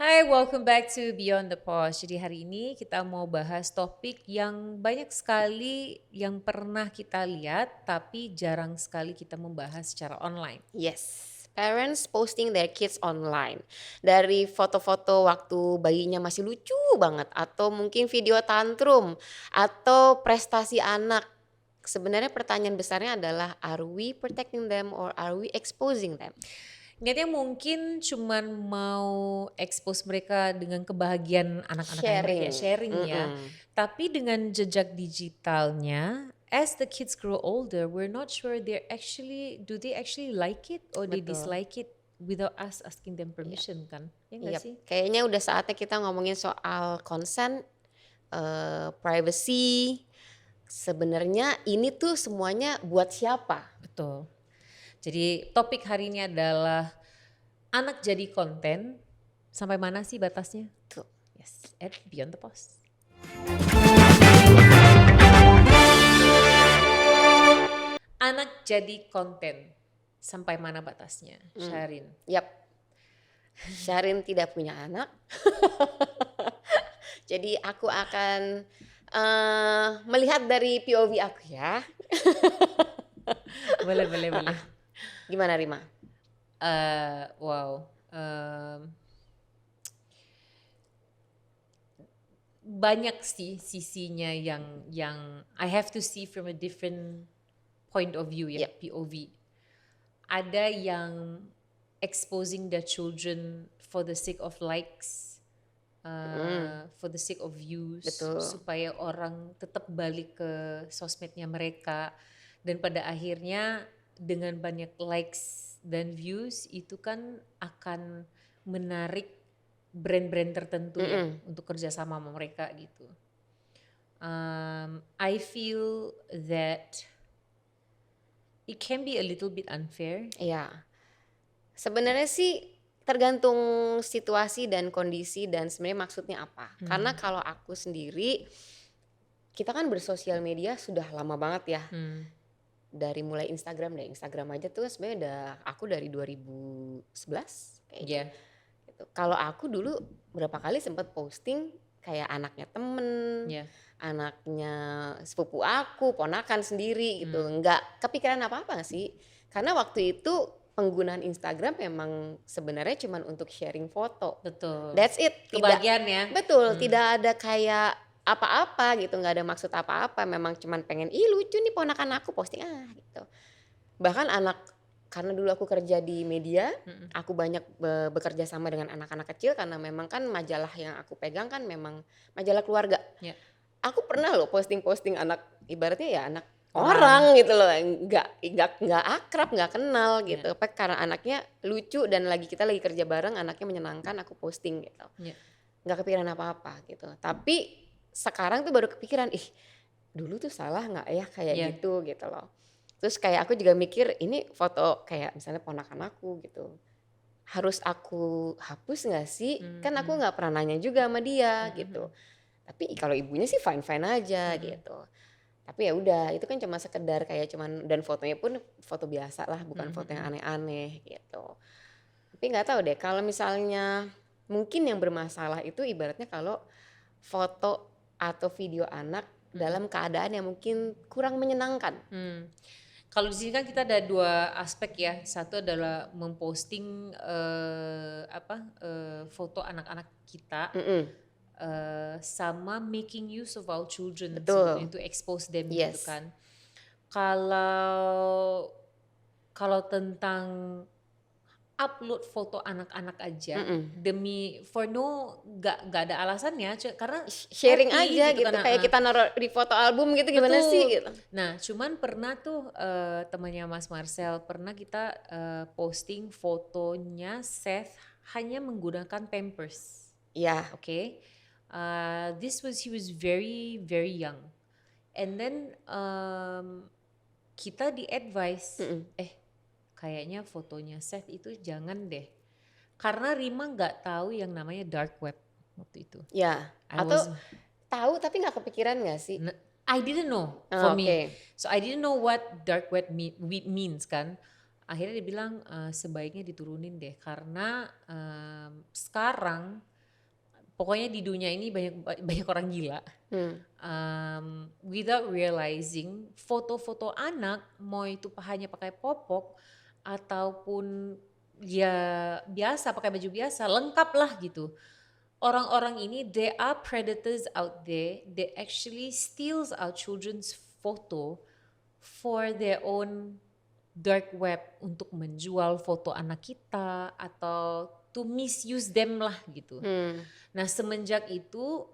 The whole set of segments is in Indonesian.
Hai, welcome back to Beyond the Pause. Jadi hari ini kita mau bahas topik yang banyak sekali yang pernah kita lihat, tapi jarang sekali kita membahas secara online. Yes, parents posting their kids online. Dari foto-foto waktu bayinya masih lucu banget atau mungkin video tantrum atau prestasi anak. Sebenarnya pertanyaan besarnya adalah are we protecting them or are we exposing them? Niatnya mungkin cuman mau expose mereka dengan kebahagiaan anak-anaknya mereka ya, Sharing. sharing ya. Mm-mm. Tapi dengan jejak digitalnya, as the kids grow older, we're not sure do they actually like it or they Betul. dislike it without us asking them permission kan? Ya nggak Yep. sih? Kayaknya udah saatnya kita ngomongin soal consent, privacy. Sebenarnya ini tuh semuanya buat siapa? Betul. Jadi topik hari ini adalah anak jadi konten, sampai mana sih batasnya? Tuh. Yes, at Beyond the Post. Anak jadi konten, sampai mana batasnya? Sharin. Yap. Syarin tidak punya anak. Jadi aku akan melihat dari POV aku ya. Boleh, boleh, boleh. Gimana Rima? Wow. Banyak sih sisinya yang I have to see from a different point of view ya, Yep. POV. Ada yang exposing their children for the sake of likes, for the sake of views, Betul. supaya orang tetap balik ke sosmednya mereka, dan pada akhirnya dengan banyak likes dan views itu kan akan menarik brand-brand tertentu ya untuk kerjasama sama mereka gitu. I feel that it can be a little bit unfair. Iya. Sebenarnya sih tergantung situasi dan kondisi dan sebenarnya maksudnya apa. Karena kalau aku sendiri, kita kan bersosial media sudah lama banget ya. Dari mulai Instagram aja tuh sebenarnya udah aku dari 2011 kayaknya. Yeah. Gitu. Kalau aku dulu berapa kali sempat posting kayak anaknya temen, anaknya sepupu aku, ponakan sendiri gitu. Nggak kepikiran apa-apa gak sih? Karena waktu itu penggunaan Instagram memang sebenarnya cuman untuk sharing foto. Betul. That's it. Kebahagiaan ya. Betul, tidak ada kayak apa-apa gitu, nggak ada maksud apa-apa. Memang cuman pengen, ih lucu nih ponakan aku posting gitu. Bahkan karena dulu aku kerja di media, aku banyak bekerja sama dengan anak-anak kecil karena memang kan majalah yang aku pegang kan memang majalah keluarga. Yeah. Aku pernah loh posting anak, ibaratnya ya anak orang gitu loh, nggak akrab, nggak kenal gitu. Karena anaknya lucu dan kita lagi kerja bareng, anaknya menyenangkan, aku posting gitu. Nggak kepikiran apa-apa gitu. Tapi sekarang tuh baru kepikiran, dulu tuh salah nggak ya kayak gitu loh. Terus kayak aku juga mikir ini foto kayak misalnya ponakan aku gitu, harus aku hapus nggak sih? Kan aku nggak pernah nanya juga sama dia gitu. Tapi kalau ibunya sih fine aja gitu. Tapi ya udah, itu kan cuma sekedar kayak dan fotonya pun foto biasa lah, bukan foto yang aneh-aneh gitu. Tapi nggak tahu deh kalau misalnya mungkin yang bermasalah itu ibaratnya kalau foto atau video anak dalam keadaan yang mungkin kurang menyenangkan. Kalau di sini kan kita ada dua aspek ya. Satu adalah memposting foto anak-anak kita, sama making use of our children. Betul. To expose them Yes. gitu kan. Kalau tentang upload foto anak-anak aja demi gak ada alasannya karena sharing happy aja gitu, kan, kayak kita naruh di foto album gitu. Gimana betul. sih gitu. Nah cuman pernah tuh temannya Mas Marcel pernah kita posting fotonya Seth hanya menggunakan Pampers. Iya. Okay. He was very very young, and then kita di-advise, kayaknya fotonya Seth itu jangan deh, karena Rima nggak tahu yang namanya dark web waktu itu. Ya. Atau tahu tapi nggak kepikiran nggak sih? I didn't know for me. So I didn't know what dark web means kan. Akhirnya dia bilang sebaiknya diturunin deh karena sekarang pokoknya di dunia ini banyak orang gila. Without realizing, foto-foto anak mau itu hanya pakai popok ataupun ya biasa pakai baju biasa, lengkap lah gitu. Orang-orang ini, they are predators out there. They actually steals our children's photo for their own dark web, untuk menjual foto anak kita atau to misuse them lah gitu. Nah semenjak itu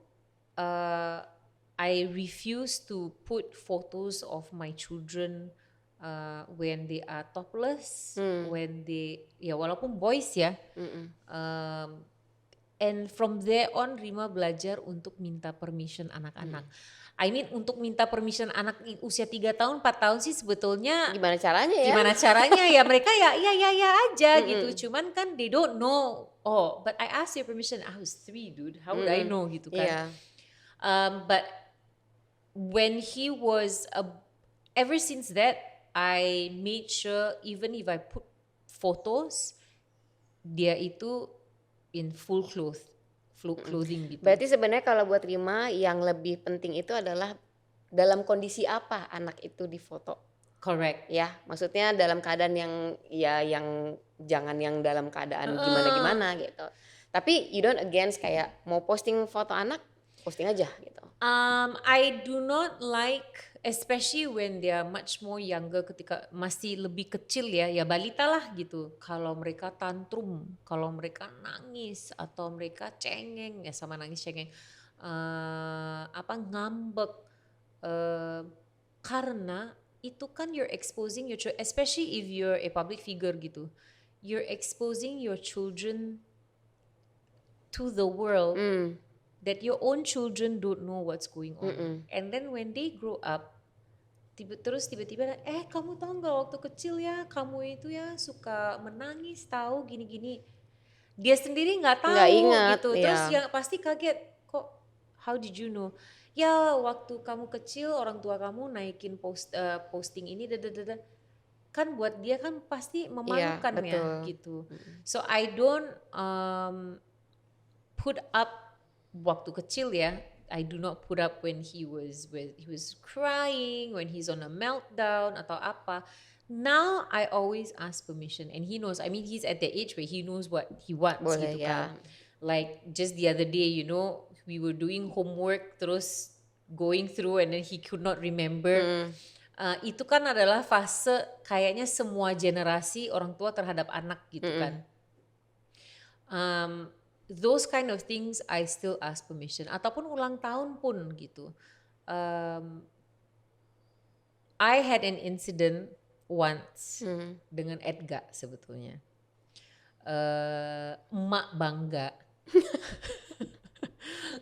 I refuse to put photos of my children when they are topless, when they ya walaupun boys ya. And from there on Rima belajar untuk minta permission anak-anak. I mean untuk minta permission anak usia 3 tahun 4 tahun sih sebetulnya Gimana caranya ya? gimana caranya ya, mereka ya aja gitu. Cuman kan they don't know. Oh, but I asked your permission. I was 3, dude. How would I know gitu kan? Iya. But when he was ever since that I made sure even if I put photos, dia itu in full clothing gitu. Berarti sebenarnya kalau buat Rima yang lebih penting itu adalah dalam kondisi apa anak itu difoto. Correct. Ya, maksudnya dalam keadaan yang ya yang jangan yang dalam keadaan gimana-gimana gitu. Tapi you don't against kayak mau posting foto anak, posting aja gitu. I do not like, especially when they are much more younger, ketika masih lebih kecil ya balita lah gitu. Kalau mereka tantrum, kalau mereka nangis atau mereka cengeng, ya sama nangis cengeng, ngambek, karena itu kan you're exposing your children, especially if you're a public figure gitu, you're exposing your children to the world. That your own children don't know what's going on. And then when they grow up, tiba-tiba kamu tahu nggak waktu kecil ya kamu itu ya suka menangis tahu gini-gini. Dia sendiri nggak tahu ingat, gitu. ya. Terus yang pasti kaget, kok how did you know? Ya waktu kamu kecil orang tua kamu naikin posting ini kan buat dia kan pasti memalukan ya gitu. So I don't put up waktu kecil ya, I do not put up when he was crying, when he's on a meltdown atau apa. Now I always ask permission and he knows. I mean he's at the age where he knows what he wants. Boleh, gitu ya. kan. Like just the other day, you know, we were doing homework terus going through and then he could not remember. Itu kan adalah fase kayaknya semua generasi orang tua terhadap anak gitu kan. Those kind of things I still ask permission. Ataupun ulang tahun pun gitu. I had an incident once dengan Edga sebetulnya. Emak bangga.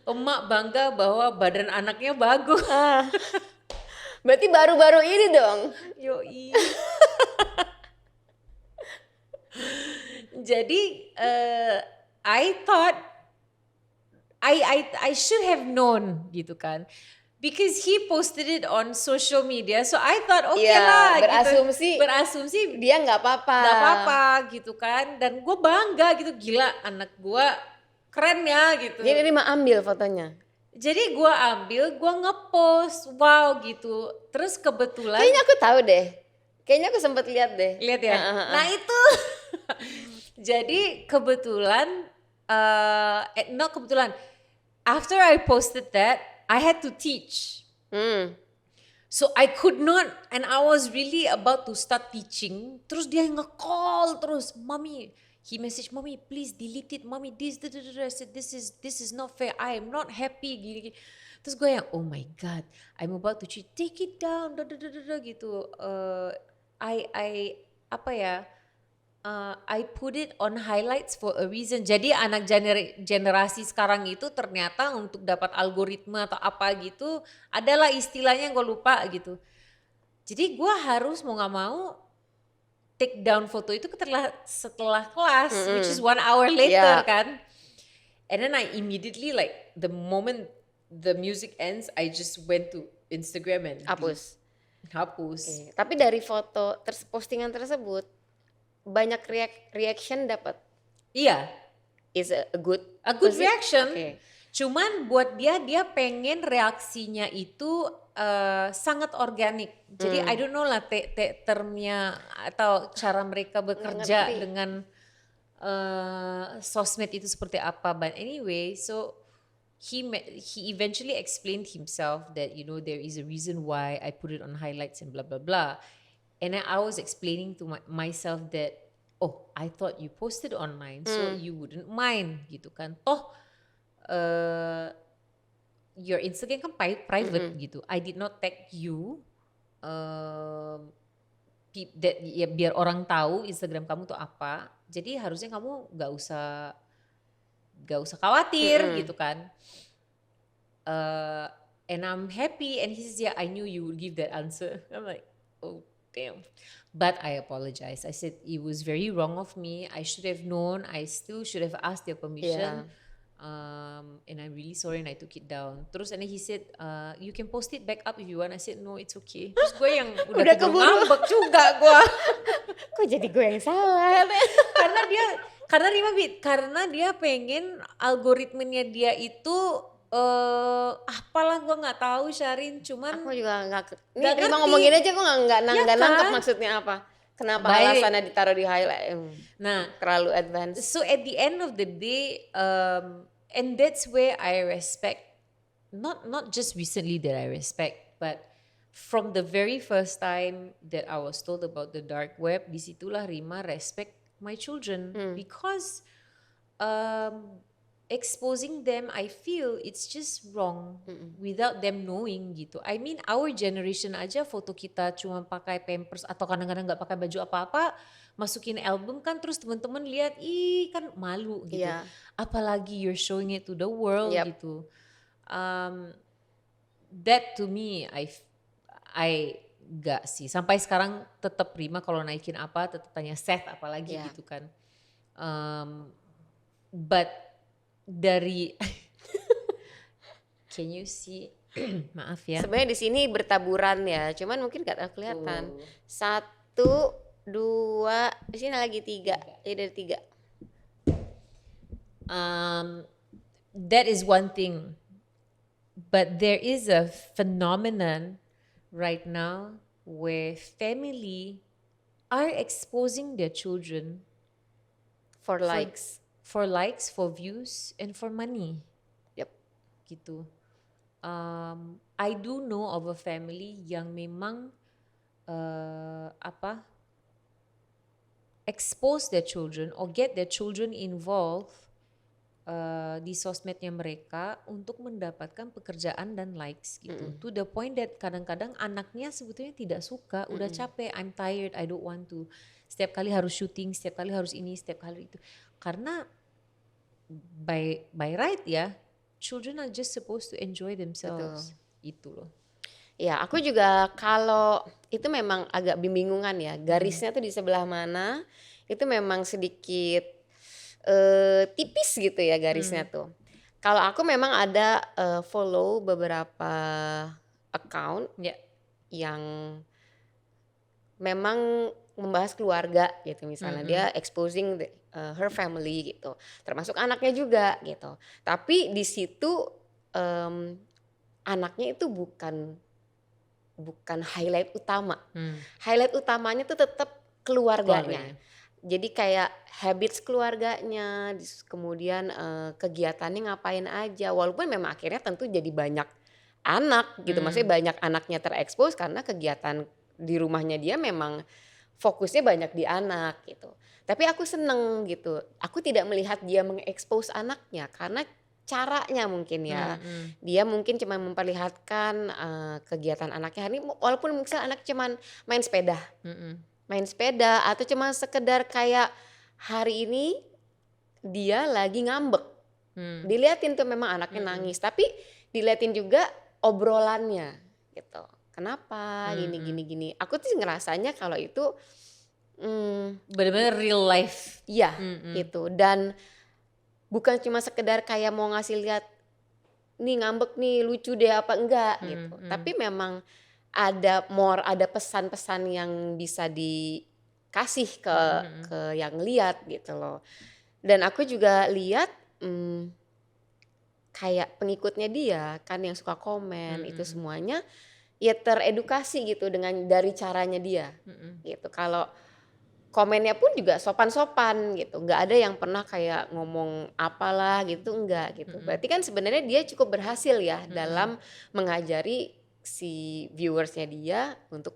Emak bangga bahwa badan anaknya bagus. Berarti baru-baru ini dong. Yoi. Jadi I thought I should have known gitu kan, because he posted it on social media, so I thought okay lah berasumsi dia nggak apa-apa gitu kan, dan gue bangga gitu, gila anak gue keren ya gitu. Jadi Rima ambil fotonya. Jadi gue ambil, gue ngepost, wow gitu. Terus kebetulan kayaknya aku tahu deh, kayaknya aku sempat lihat ya. Nah itu jadi kebetulan after I posted that I had to teach. So I could not, and I was really about to start teaching. Terus dia nge-call terus, Mommy. He messaged, Mommy, please delete it. Mommy, this. I said, this is not fair. I am not happy. Gini. Terus gue yang, oh my God, I'm about to cheat. Take it down. Gitu. I put it on highlights for a reason. Jadi anak generasi sekarang itu ternyata untuk dapat algoritma atau apa gitu, adalah istilahnya gue lupa gitu. Jadi gue harus mau gak mau take down foto itu setelah kelas, which is 1 hour later kan. And then I immediately, like the moment the music ends, I just went to Instagram and hapus. Okay. Tapi dari foto postingan tersebut banyak reaction dapat. Iya. is a good A good posi- reaction. Oke. Cuman buat dia pengen reaksinya itu sangat organik. Jadi I don't know lah termnya atau cara mereka Nggak bekerja ngerti. dengan sosmed itu seperti apa. But anyway, so he eventually explained himself that there is a reason why I put it on highlights and blah blah blah. And then I was explaining to myself that I thought you posted online so you wouldn't mind gitu kan. Toh your Instagram kan private gitu. I did not tag you ya biar orang tahu Instagram kamu tuh apa. Jadi harusnya kamu gak usah khawatir gitu kan. And I'm happy and he says yeah I knew you would give that answer. I'm like oh damn. But I apologize. I said it was very wrong of me. I should have known. I still should have asked their permission. Yeah. And I'm really sorry and I took it down. Terus and then he said, you can post it back up if you want. I said no, it's okay. Terus gue yang udah keburu ngambek juga gue. Kok jadi gue yang salah? karena dia pengen algoritmenya dia itu apalah gue nggak tahu Syarin, cuman Aku juga nggak nggak terima ngerti. ngomongin aja gue nggak Ya nangkep kan? maksudnya apa. Kenapa Baik. alasannya ditaruh di highlight? Nah, Terlalu advance. so at the end of the day, and that's where I respect, not just recently that I respect, but from the very first time that I was told about the dark web, disitulah Rima respect my children because exposing them, I feel it's just wrong without them knowing gitu. I mean our generation aja foto kita cuma pakai pampers atau kadang-kadang nggak pakai baju apa-apa, masukin album kan terus teman-teman lihat, ih kan malu gitu. Iya. Apalagi you're showing it to the world Yep. gitu. That to me I gak sih. Sampai sekarang tetap Rima kalau naikin apa tetap tanya Seth apalagi Yeah. gitu kan. But dari can you see maaf ya. Sebenarnya di sini bertaburan ya, cuman mungkin gak terlalu kelihatan. 1, 2, di sini lagi 3. Jadi dari 3. That is one thing. But there is a phenomenon right now where family are exposing their children For likes. for likes, for views, and for money. Yep. Gitu. I do know of a family yang memang expose their children or get their children involved di sosmednya mereka untuk mendapatkan pekerjaan dan likes gitu. To the point that kadang-kadang anaknya sebetulnya tidak suka, udah capek, I'm tired, I don't want to. Setiap kali harus syuting, setiap kali harus ini, setiap kali itu. Karena by right ya, children are just supposed to enjoy themselves. Itu loh. Ya, aku juga kalau itu memang agak bingungan ya. Garisnya tuh di sebelah mana? Itu memang sedikit tipis gitu ya garisnya tuh. Kalau aku memang ada follow beberapa account Ya. yang memang membahas keluarga gitu, misalnya dia exposing her family gitu, termasuk anaknya juga gitu. Tapi di situ anaknya itu bukan highlight utama. Highlight utamanya tuh tetap keluarganya. Jadi kayak habits keluarganya, kemudian kegiatannya ngapain aja. Walaupun memang akhirnya tentu jadi banyak anak gitu, maksudnya banyak anaknya terekspos karena kegiatan di rumahnya dia memang fokusnya banyak di anak gitu. Tapi aku seneng gitu. Aku tidak melihat dia mengekspos anaknya karena caranya mungkin ya. Dia mungkin cuma memperlihatkan kegiatan anaknya hari ini, walaupun misalnya anak cuma main sepeda. Main sepeda atau cuma sekedar kayak hari ini dia lagi ngambek. Diliatin tuh memang anaknya nangis, tapi diliatin juga obrolannya gitu. Kenapa gini. Aku tuh ngerasanya kalau itu benar-benar real life. Iya gitu. Dan bukan cuma sekedar kayak mau ngasih lihat nih ngambek nih lucu deh apa enggak gitu. Tapi memang ada pesan-pesan yang bisa dikasih ke yang lihat gitu loh. Dan aku juga lihat kayak pengikutnya dia kan yang suka komen itu Mm-mm. semuanya ya teredukasi gitu dari caranya dia Mm-mm. gitu. Kalau komennya pun juga sopan-sopan gitu, nggak ada yang pernah kayak ngomong apalah gitu, enggak gitu. Mm-mm. Berarti kan sebenarnya dia cukup berhasil ya Mm-mm. dalam mengajari si viewersnya dia untuk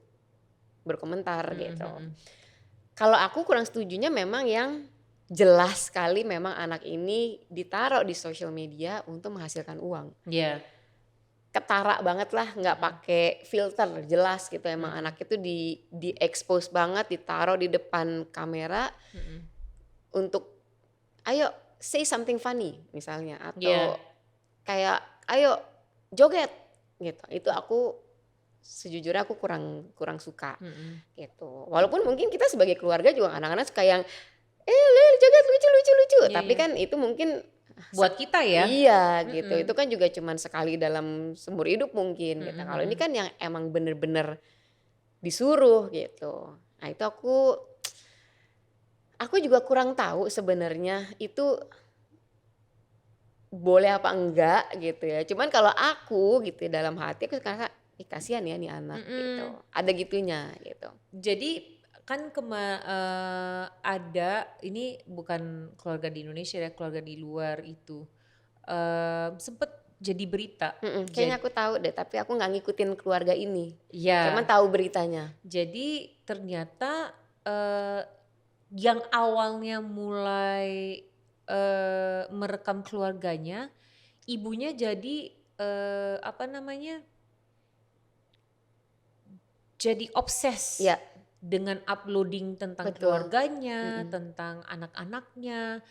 berkomentar gitu. Mm-mm. Kalau aku kurang setujunya memang yang jelas sekali memang anak ini ditaruh di social media untuk menghasilkan uang. Ya. Ketara banget lah, nggak Mm-mm. pakai filter, jelas gitu emang Mm-mm. anak itu di expose banget, ditaruh di depan kamera Mm-mm. untuk ayo say something funny misalnya Ya. atau kayak ayo joget gitu. Itu aku sejujurnya aku kurang kurang suka Mm-mm. gitu. Walaupun mungkin kita sebagai keluarga juga anak-anak suka yang joget lucu lucu lucu, Ya, tapi ya. kan itu mungkin Buat kita ya. iya gitu. Itu Mm-mm. kan juga cuman sekali dalam seumur hidup mungkin gitu. Kalau ini Mm-mm. kan yang emang bener-bener disuruh gitu. Nah, itu aku juga kurang tahu sebenarnya itu boleh apa enggak gitu ya. Cuman kalau aku gitu ya, dalam hati aku ngerasa, ih kasihan ya nih anak gitu. Mm-mm. Ada gitunya gitu. Jadi kan ada ini bukan keluarga di Indonesia ya, keluarga di luar itu sempet jadi berita. Kayaknya Jadi aku tahu deh, tapi aku nggak ngikutin keluarga ini. Cuman ya, tahu beritanya. jadi ternyata yang awalnya mulai merekam keluarganya, ibunya jadi apa namanya? Jadi obses Ya, dengan uploading tentang betul. keluarganya, Mm-mm. tentang anak-anaknya,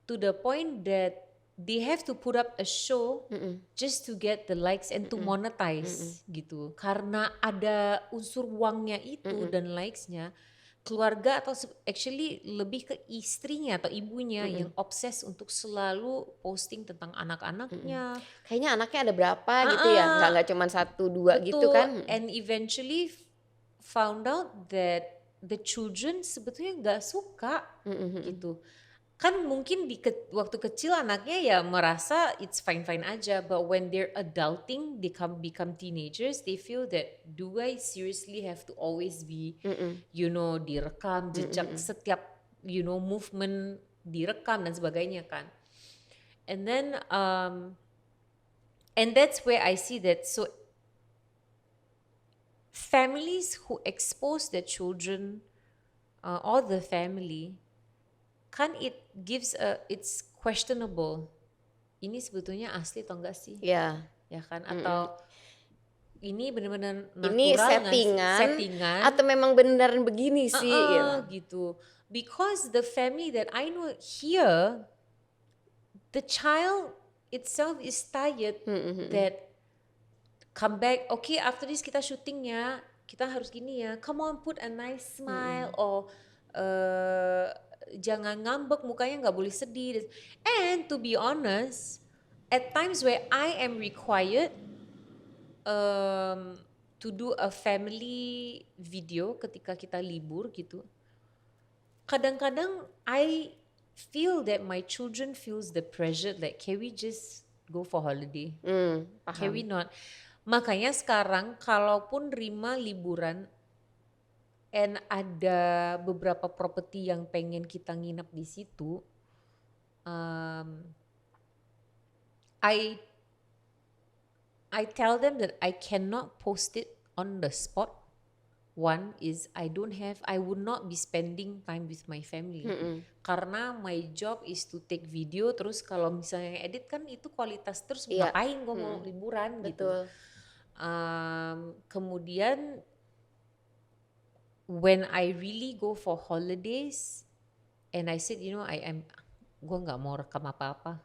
to the point that they have to put up a show Mm-mm. just to get the likes and to Mm-mm. Mm-mm. monetize gitu. Karena ada unsur uangnya itu Mm-mm. dan likesnya, keluarga atau actually lebih ke istrinya atau ibunya Mm-mm. yang obses untuk selalu posting tentang Mm-mm. anak-anaknya. Kayaknya anaknya ada berapa gitu ya, nggak Ah, nggak cuma satu dua gitu betul, kan? and eventually found out that the children sebetulnya nggak suka Mm-mm. gitu. Kan mungkin waktu kecil anaknya ya merasa it's fine-fine aja, but when they're adulting, they become teenagers, they feel that do I seriously have to always be, Mm-mm. direkam jejak Mm-mm. setiap, movement direkam dan sebagainya kan. And then and that's where I see that so families who expose their children or the family kan it's questionable, ini sebetulnya asli atau enggak sih, Ya. ya kan, Mm-mm. atau ini benar-benar Ini natural nggak sih, settingan settingan. atau memang beneran begini sih gitu. Gitu, because the family that I know here, the child itself is tired Mm-mm. that come back, okay after this kita syuting ya, kita harus gini ya, come on put a nice smile, Mm-mm. or jangan ngambek, mukanya nggak boleh sedih. And to be honest, at times where I am required to do a family video ketika kita libur gitu, kadang-kadang I feel that my children feels the pressure like can we just go for holiday, can we Paham. not. Makanya sekarang kalaupun Rima liburan and ada beberapa properti yang pengen kita nginep di situ, I tell them that I cannot post it on the spot. One is I would not be spending time with my family. Mm-mm. Karena my job is to take video, terus kalau misalnya edit kan itu kualitas, terus Iya. ngapain gue mau liburan gitu. Betul. Kemudian when I really go for holidays and I said gue nggak mau rekam apa-apa,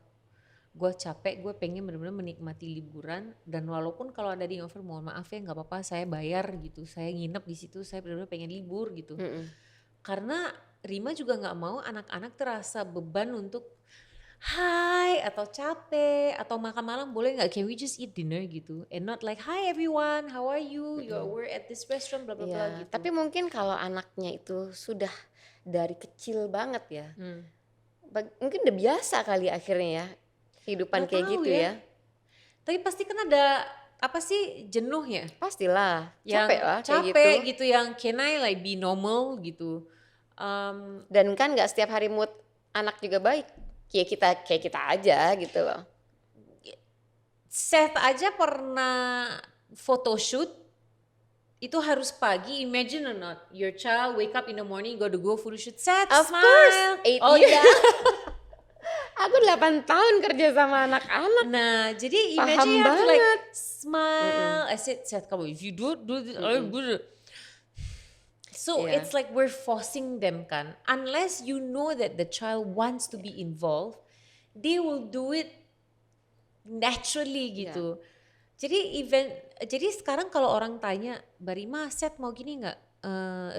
gue capek, gue pengen benar-benar menikmati liburan, dan walaupun kalau ada di offer mohon maaf ya nggak apa-apa, saya bayar gitu, saya nginep di situ, saya benar-benar pengen libur gitu. Karena Rima juga nggak mau anak-anak terasa beban untuk hi atau capek atau makan malam boleh nggak, can we just eat dinner gitu, and not like hi everyone how are you, we're at this restaurant bla bla bla gitu. Tapi mungkin kalau anaknya itu sudah dari kecil banget ya, mungkin udah biasa kali akhirnya ya, kehidupan Nggak kayak tahu gitu ya. ya. Tapi pasti kan ada apa sih, jenuh ya? Pastilah, capek Yang lah kayak gitu. capek gitu, yang can I like be normal gitu. Um, Dan kan nggak setiap hari mood anak juga baik. Kayak kita aja gitu loh. Seth aja pernah photoshoot itu harus pagi. Imagine or not, your child wake up in the morning, go to go photoshoot, Seth Of course, smile. 8 Oh years. iya. Aku 8 tahun kerja sama anak-anak. Nah, jadi Paham imagine you have to like banget. smile. I said, Seth, come on, if you do this, I will do it. So Iya. it's like we're forcing them kan. Unless you know that the child wants to be involved, they will do it naturally gitu. Jadi sekarang kalau orang tanya, Mbak Rima, Seth mau gini nggak?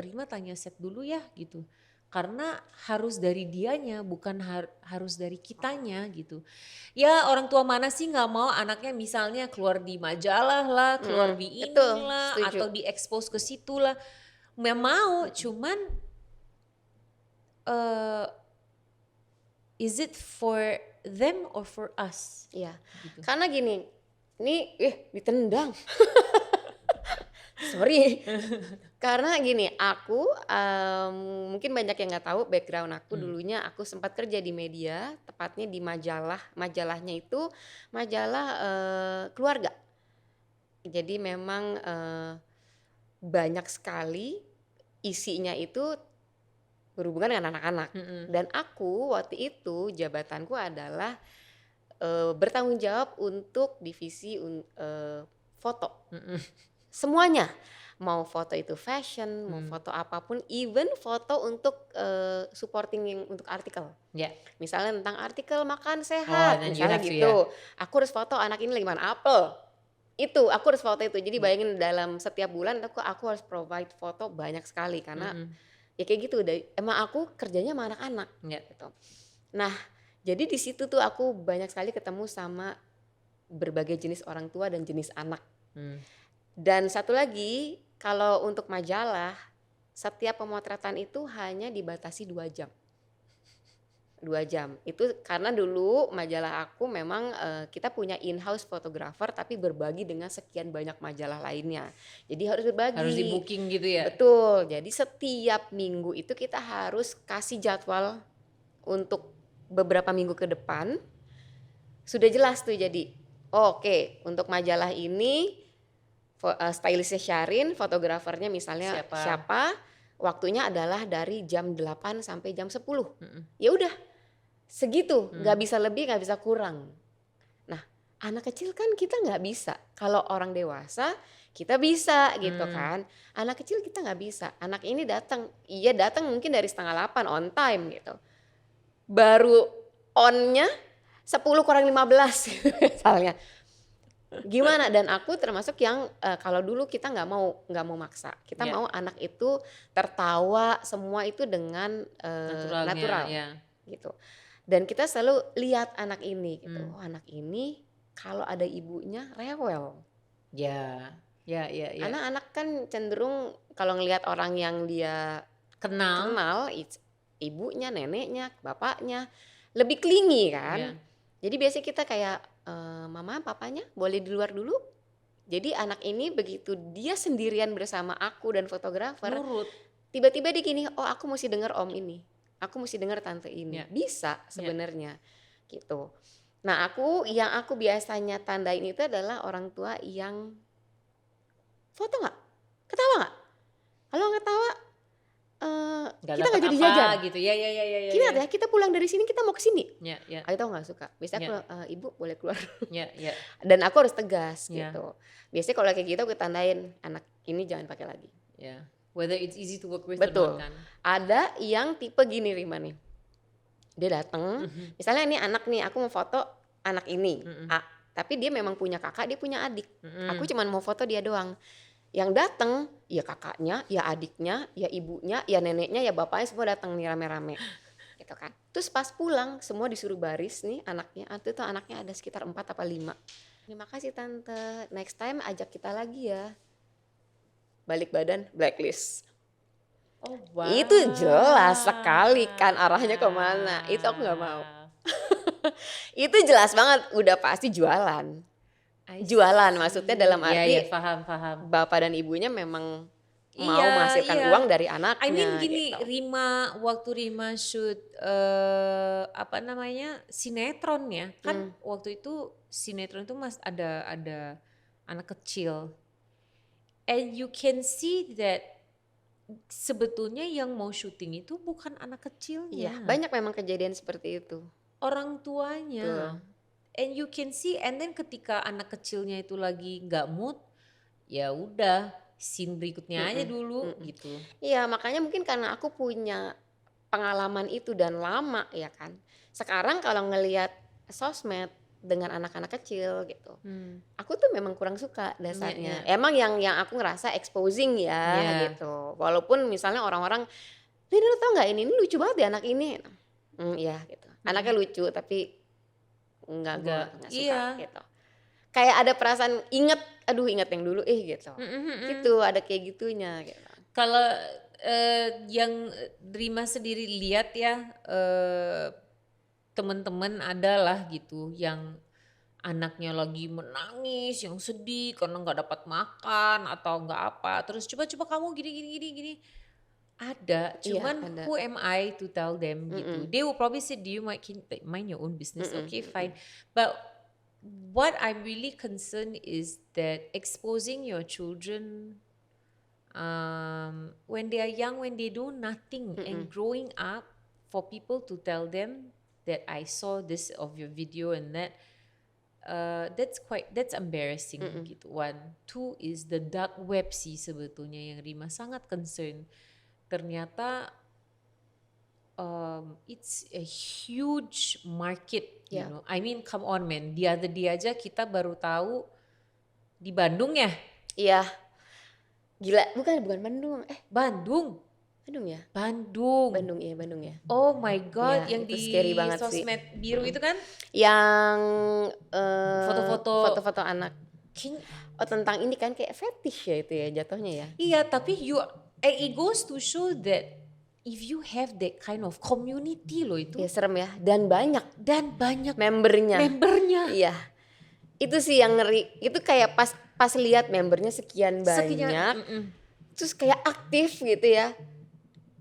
Rima tanya Seth dulu ya gitu. Karena harus dari dianya, bukan harus dari kitanya gitu. Ya orang tua mana sih nggak mau anaknya misalnya keluar di majalah lah, keluar di Betul, inilah, setuju. atau diekspos ke situ lah. Mau, cuman is it for them or for us? Iya. Gitu. Karena gini, ini ditendang. Sorry. Karena gini, aku mungkin banyak yang nggak tahu background aku dulunya. Aku sempat kerja di media, tepatnya di majalah. Majalahnya itu majalah keluarga. Jadi memang banyak sekali isinya itu berhubungan dengan anak-anak. Dan aku waktu itu jabatanku adalah bertanggung jawab untuk divisi foto. Semuanya, mau foto itu fashion, mau foto apapun, even foto untuk supporting yang untuk artikel. Ya. Misalnya tentang artikel makan sehat, then you misalnya have to, gitu. Aku harus foto anak ini lagi makan apel. Itu aku harus foto itu. Jadi bayangin dalam setiap bulan aku harus provide foto banyak sekali karena ya kayak gitu. Emang aku kerjanya sama anak-anak gitu. Nah, jadi di situ tuh aku banyak sekali ketemu sama berbagai jenis orang tua dan jenis anak. Dan satu lagi, kalau untuk majalah, setiap pemotretan itu hanya dibatasi 2 jam. 2 jam. Itu karena dulu majalah aku memang kita punya in-house photographer tapi berbagi dengan sekian banyak majalah lainnya. Jadi harus berbagi. Harus di booking gitu ya? Betul. Jadi setiap minggu itu kita harus kasih jadwal untuk beberapa minggu ke depan. Sudah jelas tuh jadi, oke, untuk majalah ini stylistnya Syarin, fotografernya misalnya siapa, waktunya adalah dari jam 8 sampai jam 10. Ya udah, segitu, nggak bisa lebih, nggak bisa kurang. Nah, anak kecil kan kita nggak bisa. Kalau orang dewasa kita bisa gitu kan. Anak kecil kita nggak bisa. Anak ini datang mungkin dari 7:30 on time gitu. Baru onnya 10 kurang 15 misalnya. Gimana? Dan aku termasuk yang kalau dulu kita nggak mau maksa. Kita mau anak itu tertawa semua itu dengan natural gitu. Dan kita selalu lihat anak ini gitu. Oh, anak ini kalau ada ibunya rewel. Ya. Anak-anak kan cenderung kalau ngelihat orang yang dia kenal ibunya, neneknya, bapaknya lebih clingy kan. Jadi biasanya kita kayak mama, papanya boleh di luar dulu. Jadi anak ini begitu dia sendirian bersama aku dan fotografer, tiba-tiba dia gini, oh aku mesti dengar om ini, aku mesti dengar tante ini. Bisa sebenarnya gitu. Nah yang aku biasanya tandain itu adalah orang tua yang foto nggak, ketawa nggak. Kalau ketawa kita nggak jadi jajan gitu ya. Kita pulang dari sini kita mau ke sini. Aku tahu nggak suka. Biasanya ibu boleh keluar. Dan aku harus tegas gitu. Biasanya kalau kayak gitu aku tandain anak ini jangan pakai lagi. Whether it's easy to work with Betul. or not kan. Ada yang tipe gini Rima nih. Dia datang, misalnya ini anak nih, aku mau foto anak ini. Tapi dia memang punya kakak, dia punya adik. Aku cuma mau foto dia doang. Yang datang ya kakaknya, ya adiknya, ya ibunya, ya neneknya, ya bapaknya semua datang nih rame-rame. Gitu kan. Terus pas pulang semua disuruh baris nih anaknya. Itu anaknya ada sekitar 4 apa 5. Terima kasih tante. Next time ajak kita lagi ya. Balik badan blacklist. Oh, Itu jelas sekali kan arahnya kemana, itu aku nggak mau. wow. Itu jelas banget udah pasti jualan. I Jualan maksudnya dalam see. Ya, ya, arti paham, paham. bapak dan ibunya memang mau Iya, menghasilkan iya. uang dari I mean anaknya gini, gitu. Waktu Rima shoot apa namanya sinetron ya, kan waktu itu sinetron itu ada anak kecil, and you can see that sebetulnya yang mau syuting itu bukan anak Iya, kecilnya, banyak memang kejadian seperti itu. orang tuanya. Betul. And you can see, and then ketika anak kecilnya itu lagi nggak mood, ya udah scene berikutnya aja Mm-mm, dulu mm-mm. gitu. Iya, makanya mungkin karena aku punya pengalaman itu dan lama ya kan. Sekarang kalau ngelihat sosmed dengan anak-anak kecil gitu, aku tuh memang kurang suka Iya, dasarnya. iya. Emang yang aku ngerasa exposing ya Ya. gitu. Walaupun misalnya orang-orang, "Lin, lu tau nggak ini lucu banget ya anak ini." Iya gitu. Anaknya lucu tapi gue Enggak. nggak suka Iya. gitu. Kayak ada perasaan inget yang dulu gitu. Gitu, ada kayak gitunya gitu. Kalau yang Rima sendiri lihat ya, teman-teman adalah gitu yang anaknya lagi menangis, yang sedih karena nggak dapat makan atau nggak apa. Terus coba-coba kamu gini. Ada, Iya, cuman ada. who am I to tell them gitu. They will probably say, do you mind your own business? Okay, fine. But what I'm really concerned is that exposing your children when they are young, when they do nothing, and growing up, for people to tell them that I saw this of your video and that, that's embarrassing gitu. One, two is the dark web sih sebetulnya yang Rima sangat concern. Ternyata it's a huge market, you Yeah. know. I mean, come on man, the other day aja kita baru tahu di Bandung ya. Iya. Gila, bukan Bandung. Bandung. Bandung ya? Bandung. Bandung ya. Oh my god, Ya, yang itu di scary banget sih. sosmed biru itu kan? Yang Foto-foto. foto-foto anak. Oh, tentang ini kan kayak fetish ya itu ya jatuhnya ya. Iya, tapi it goes to show that if you have that kind of community loh itu, Ya serem ya, dan banyak membernya. Iya. Itu sih yang ngeri. Itu kayak pas lihat membernya sekian banyak. Terus kayak aktif gitu ya.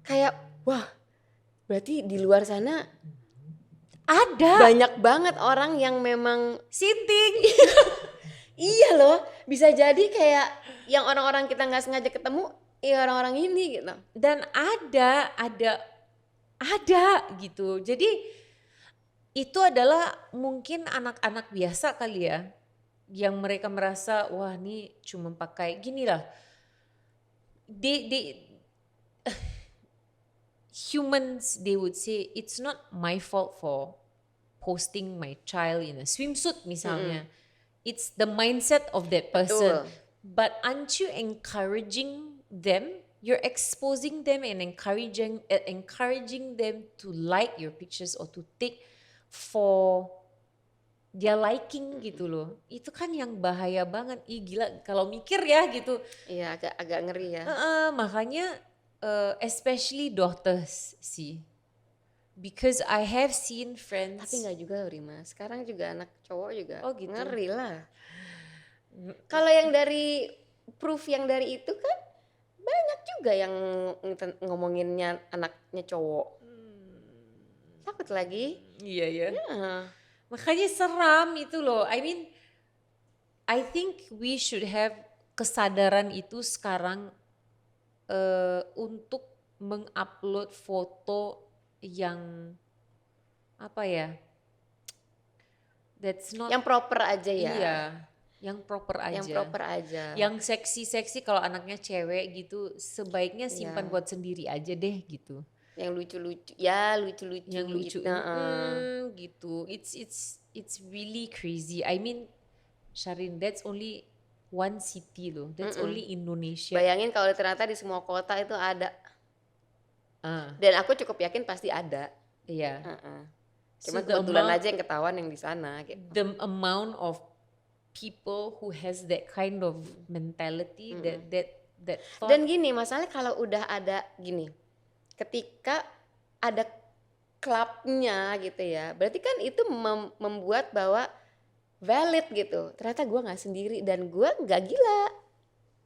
Kayak wah, berarti di luar sana ada banyak banget orang yang memang sinting. iya loh, bisa jadi kayak yang orang-orang kita nggak sengaja ketemu, ya orang-orang ini gitu. Dan ada gitu. Jadi itu adalah mungkin anak-anak biasa kali ya, yang mereka merasa wah ini cuma pakai gini lah. Humans, they would say it's not my fault for posting my child in a swimsuit misalnya. It's the mindset of that person. Betul. But aren't you encouraging them? You're exposing them and encouraging them to like your pictures or to take for their liking gitu loh. Itu kan yang bahaya banget. Ih gila kalau mikir ya gitu. Iya, agak ngeri ya. Makanya especially daughters sih. Because I have seen friends. Tapi nggak juga loh Rima. Sekarang juga anak cowok juga gitu. ngeri lah. Kalau yang dari proof yang dari itu kan banyak juga yang ngomonginnya anaknya cowok. Takut lagi. Iya ya. Ya. Makanya seram itu loh. I mean, I think we should have kesadaran itu sekarang untuk mengupload foto yang apa ya? That's not. Yang proper aja ya. Iya. Yang proper aja. Yang proper aja. Yang seksi-seksi kalau anaknya cewek gitu sebaiknya simpan buat sendiri aja deh gitu. Yang lucu-lucu. Ya, lucu-lucu. Yang lucu. Gitu. Gitu. It's really crazy. I mean, Sharin, that's only one city loh. That's only Indonesia. Bayangin kalau ternyata di semua kota itu ada. Dan aku cukup yakin pasti ada. Iya. Cuma kebetulan aja yang ketahuan yang di sana gitu. The amount of people who has that kind of mentality, that that thought. Dan gini, masalahnya kalau udah ada gini, ketika ada klubnya gitu ya, berarti kan itu membuat bahwa valid gitu. Ternyata gue nggak sendiri dan gue nggak gila.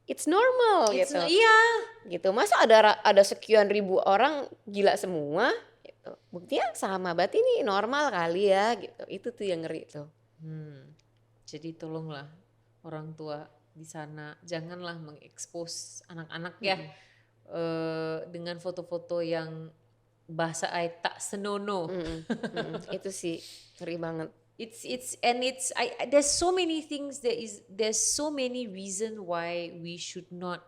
It's normal It's gitu. iya. Gitu. Masa ada sekian ribu orang gila semua gitu. Buktinya sama, berarti ini normal kali ya gitu. Itu tuh yang ngeri tuh. Jadi tolonglah orang tua di sana, janganlah mengekspos anak-anak ya dengan foto-foto yang bahasa tak senonoh. Itu sih ngeri banget. There's so many things, there's so many reason why we should not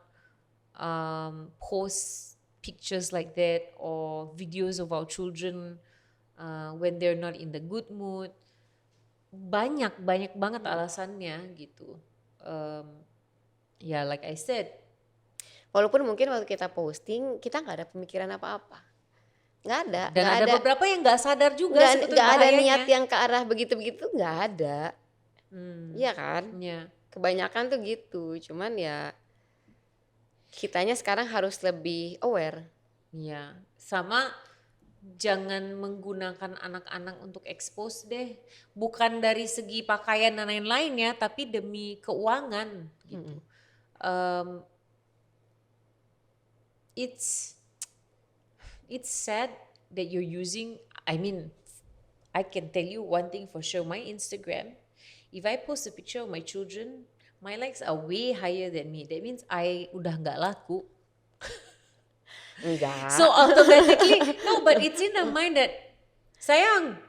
post pictures like that or videos of our children when they're not in the good mood. Banyak banget alasannya gitu. Ya like I said, walaupun mungkin waktu kita posting kita nggak ada pemikiran apa-apa, nggak ada. dan nggak ada beberapa yang nggak sadar juga sebetulnya nggak ada bahayanya. niat yang ke arah begitu-begitu, nggak ada. Iya kan? Ya. Kebanyakan tuh gitu. Cuman ya kitanya sekarang harus lebih aware. Ya, sama jangan menggunakan anak-anak untuk expose deh. Bukan dari segi pakaian dan lain-lain ya, tapi demi keuangan gitu. It's sad that you're using, I mean, I can tell you one thing for sure, my Instagram, if I post a picture of my children, my likes are way higher than me. That means I udah nggak laku. Enggak. So automatically, no, but it's in the mind that, sayang,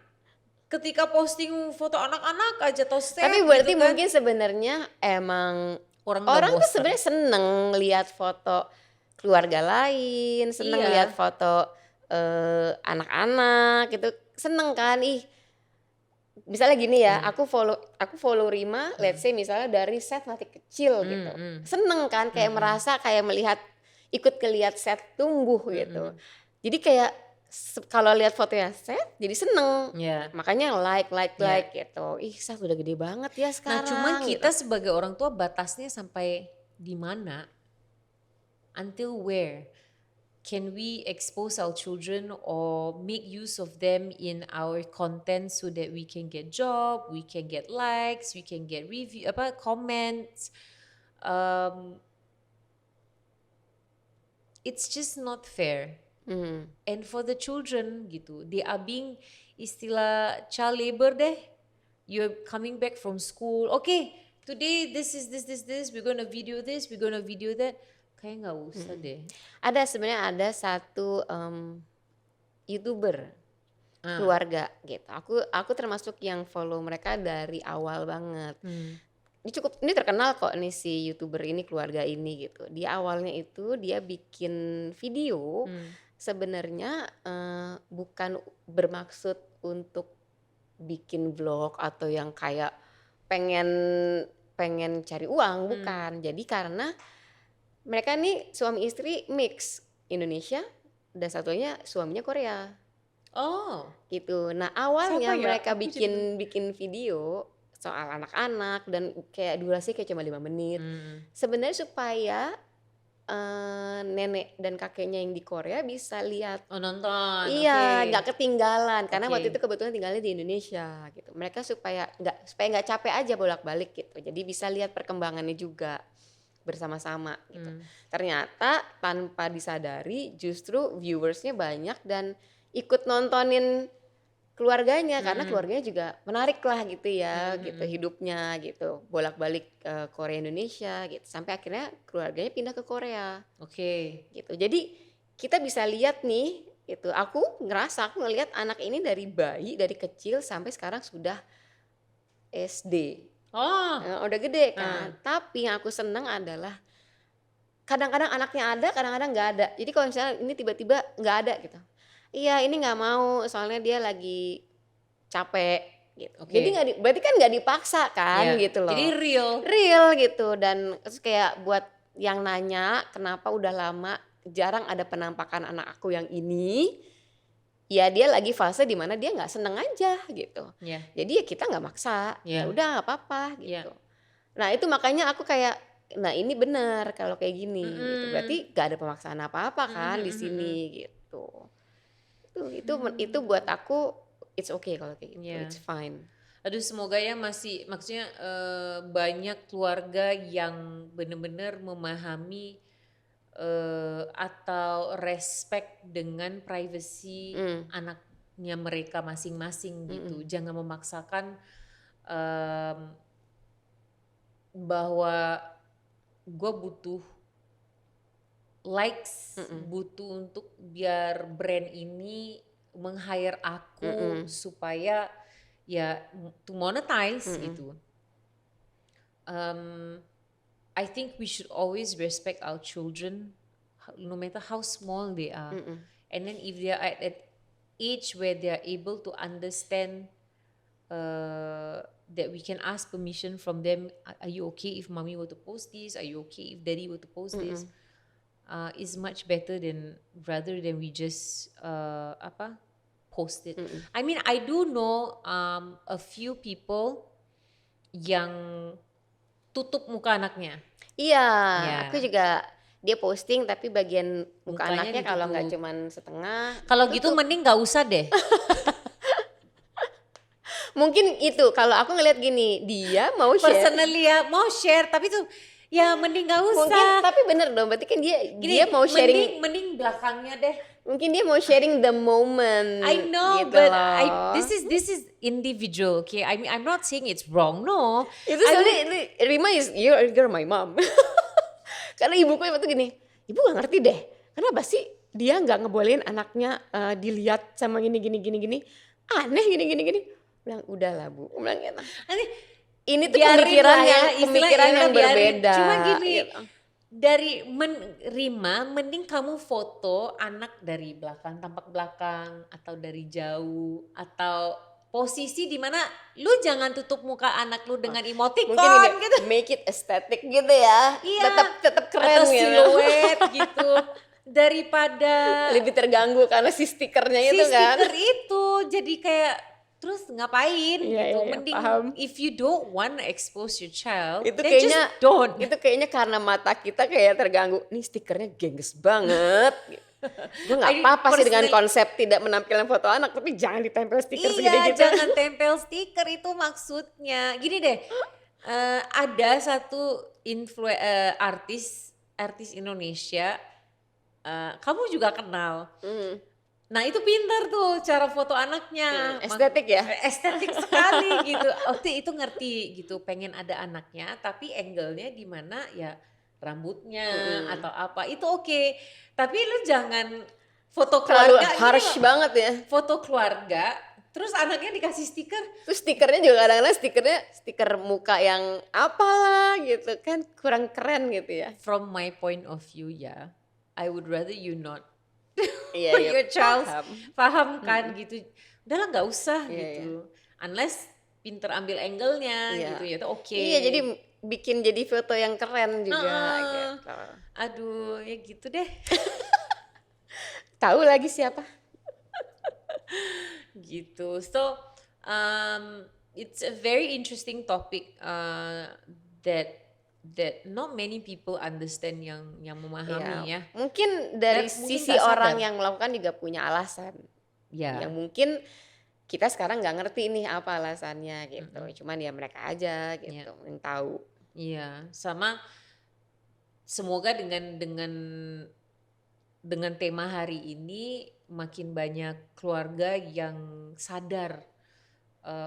ketika posting foto anak-anak aja atau share Tapi berarti gitu kan, mungkin sebenarnya emang orang tuh bosan. sebenarnya seneng lihat foto keluarga lain, seneng Iya. lihat foto anak-anak gitu, seneng kan. Misalnya gini ya, aku follow Rima, let's say misalnya dari set masih kecil gitu, seneng kan, kayak merasa kayak melihat, ikut ngelihat set tumbuh gitu. Jadi kayak kalau lihat fotonya set jadi seneng. Ya. Makanya like gitu. Ih, set udah gede banget ya Nah, sekarang. cuman kita gitu. sebagai orang tua batasnya sampai di mana? Until where can we expose our children or make use of them in our content so that we can get job, we can get likes, we can get review, comments. It's just not fair. And for the children gitu, they are being istilah child labor deh. You're coming back from school, okay, today this, we're gonna video this, we're gonna video that. Kayak nggak usah deh. Sebenarnya ada satu YouTuber keluarga gitu. Aku termasuk yang follow mereka dari awal banget. Ini terkenal kok nih si YouTuber ini, keluarga ini gitu. Di awalnya itu dia bikin video sebenarnya bukan bermaksud untuk bikin vlog atau yang kayak pengen cari uang, bukan. Jadi karena mereka nih suami istri mix Indonesia dan satunya suaminya Korea. Oh, Gitu. Nah, awalnya Siapa ya? mereka Aku bikin video soal anak-anak dan kayak durasi kayak cuma 5 menit. Sebenarnya supaya nenek dan kakeknya yang di Korea bisa lihat. oh nonton. Iya, oke. nggak ketinggalan karena Oke. waktu itu kebetulan tinggalnya di Indonesia gitu. Mereka supaya nggak capek aja bolak-balik gitu. Jadi bisa lihat perkembangannya juga bersama-sama gitu. Ternyata tanpa disadari justru viewersnya banyak dan ikut nontonin keluarganya karena keluarganya juga menarik lah gitu ya, gitu hidupnya gitu, bolak-balik Korea Indonesia gitu, sampai akhirnya keluarganya pindah ke Korea. Oke. Gitu. Jadi kita bisa lihat nih, itu aku ngelihat anak ini dari bayi, dari kecil sampai sekarang sudah SD. Oh, Udah gede kan. Tapi yang aku seneng adalah kadang-kadang anaknya ada, kadang-kadang nggak ada. Jadi kalau misalnya ini tiba-tiba nggak ada gitu, iya ini nggak mau soalnya dia lagi capek gitu. Oke. Jadi berarti kan nggak dipaksa kan, ya. gitu loh. Jadi real gitu. Dan terus kayak buat yang nanya kenapa udah lama jarang ada penampakan anak aku yang ini, ya dia lagi fase dimana dia nggak seneng aja gitu. Ya. Jadi ya kita nggak maksa, ya Ya. udah nggak apa-apa gitu. Ya. Nah itu makanya aku kayak nah ini benar kalau kayak gini gitu. Mm-mm. Berarti gak ada pemaksaan apa-apa kan di Mm-mm. sini gitu. Itu Hmm. buat aku it's okay kalau kayak gitu. Ya. It's fine. Aduh semoga ya masih maksudnya banyak keluarga yang benar-benar memahami atau respect dengan privacy Mm, anaknya mereka masing-masing gitu. mm-mm, Jangan memaksakan em, bahwa gue butuh likes, mm-mm, butuh untuk biar brand ini meng-hire aku mm-mm, supaya ya to monetize mm-mm, gitu. Um, I think we should always respect our children, no matter how small they are. mm-mm. And then if they are at age where they are able to understand that we can ask permission from them, are you okay if mommy were to post this? Are you okay if daddy were to post this? Mm-mm. Is much better than rather than we just post it. Mm-mm. I mean, I do know a few people yang tutup muka anaknya. Iya, aku Ya, juga dia posting tapi bagian muka mukanya anaknya kalau nggak ditutup. cuman setengah Kalau gitu tutup. mending nggak usah deh. Mungkin itu kalau aku ngeliat gini, dia mau share. Personally ya mau share tapi tuh ya mending nggak Mungkin usah. tapi bener dong, berarti kan Gini, dia mau sharing, mending belakangnya deh. mungkin dia mau sharing the moment I know, gitu but loh. this is individual. Okay, I mean I'm not saying it's wrong. No, Itu I soalnya would- ini Rima is you're my mom. Karena ibuku itu gini, ibu gak ngerti deh, kenapa sih dia nggak ngebolehin anaknya dilihat sama gini aneh gini. Bilang udahlah bu, bilang gitu. nanti Ini tuh biarin pemikiran lah ya, yang istilah pemikiran ya, yang biarin. berbeda. Cuma gini, Gitu. dari Rima, mending kamu foto anak dari belakang, tampak belakang, atau dari jauh, atau posisi di mana lu jangan tutup muka anak lu dengan Mungkin emoticon ini gitu. make it aesthetic gitu ya, Iya, tetap keren atau gitu. siluet gitu. Daripada Lebih terganggu karena si stikernya si itu kan. stiker itu jadi kayak terus ngapain Iya, gitu. iya, Mending paham. if you don't want to expose your child, Itu then kayaknya just don't. itu kayaknya karena mata kita kayak terganggu. Nih stikernya gengges banget. Gue nggak I apa-apa sih dengan personally- konsep tidak menampilkan foto anak, tapi jangan ditempel stiker segede Iya, gitu. jangan tempel stiker itu maksudnya. Gini deh, ada satu artis Indonesia, kamu juga kenal. Hmm, Nah itu pintar tuh cara foto anaknya. estetik ya. Estetik sekali gitu. Itu ngerti gitu, pengen ada anaknya tapi angle-nya di mana ya rambutnya atau apa itu oke. Tapi lu jangan foto Terlalu keluarga gini harsh loh. banget ya. Foto keluarga terus anaknya dikasih stiker. Terus stikernya juga kadang-kadang stiker muka yang apalah gitu kan, kurang keren gitu ya. From my point of view ya, I would rather you not Iya, your child paham. paham kan gitu. Udahlah nggak usah Iya, gitu. Unless pinter ambil angle-nya Iya. gitu ya itu oke. Iya, jadi bikin jadi foto yang keren juga gitu. Aduh ya gitu deh. Tahu lagi siapa? Gitu. So it's a very interesting topic that not many people understand yang memahami ya. Mungkin dari Dan mungkin sisi nggak sadar. orang yang melakukan juga punya alasan. Ya. Yang mungkin kita sekarang nggak ngerti nih apa alasannya gitu. Cuman ya mereka aja gitu yang tahu. Iya, sama semoga dengan tema hari ini makin banyak keluarga yang sadar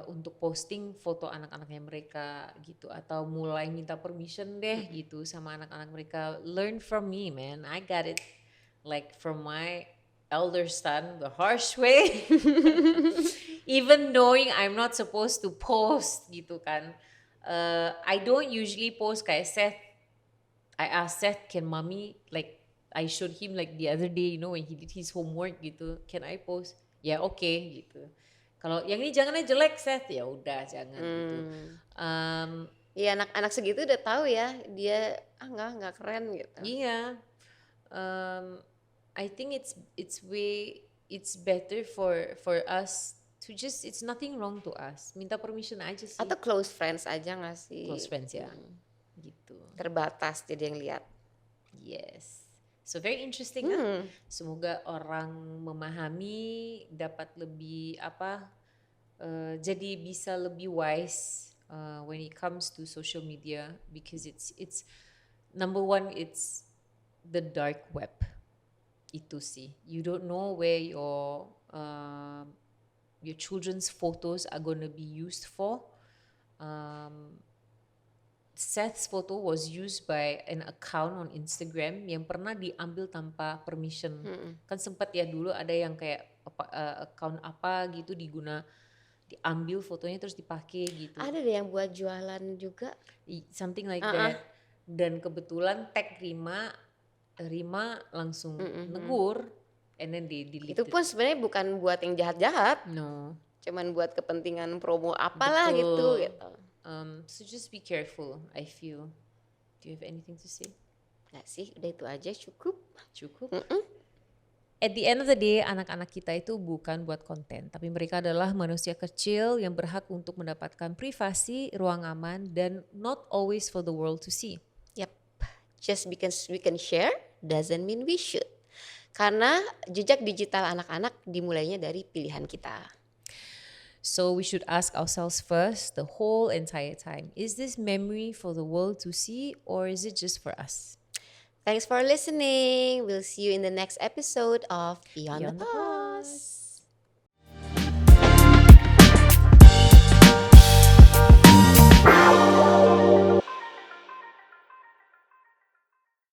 untuk posting foto anak-anaknya mereka gitu atau mulai minta permission deh gitu sama anak-anak mereka. Learn from me, man. I got it like from my elder son the harsh way. Even knowing I'm not supposed to post gitu kan. I don't usually post kayak Seth. I asked Seth, can mommy like I showed him like the other day, you know, when he did his homework gitu, can I post? Ya oke gitu. Kalau yang ini jangannya jelek Seth, ya udah jangan gitu. Iya, anak-anak segitu udah tahu ya dia nggak keren gitu. Iya, I think it's better for us to just it's nothing wrong to us. Minta permission aja sih. Atau close friends aja nggak sih? Close friends ya, gitu. terbatas jadi yang lihat. Yes. So very interesting Semoga orang memahami, dapat lebih jadi bisa lebih wise when it comes to social media, because it's number one, it's the dark web. Itu sih, you don't know where your children's photos are gonna be used for. Seth's photo was used by an account on Instagram yang pernah diambil tanpa permission. Kan sempat ya dulu ada yang kayak account apa gitu diambil fotonya terus dipakai gitu. Ada deh yang buat jualan juga. Something like that. Dan kebetulan tag Rima langsung negur, and then they deleted. Itu pun sebenarnya bukan buat yang jahat-jahat. No. Cuman buat kepentingan promo apalah gitu. So just be careful, I feel. Do you have anything to say? Nggak sih, udah itu aja cukup. At the end of the day, anak-anak kita itu bukan buat konten, tapi mereka adalah manusia kecil yang berhak untuk mendapatkan privasi, ruang aman, dan not always for the world to see. Yep, just because we can share doesn't mean we should. Karena jejak digital anak-anak dimulainya dari pilihan kita. So we should ask ourselves first the whole entire time, is this memory for the world to see or is it just for us? Thanks for listening. We'll see you in the next episode of Beyond the Pause.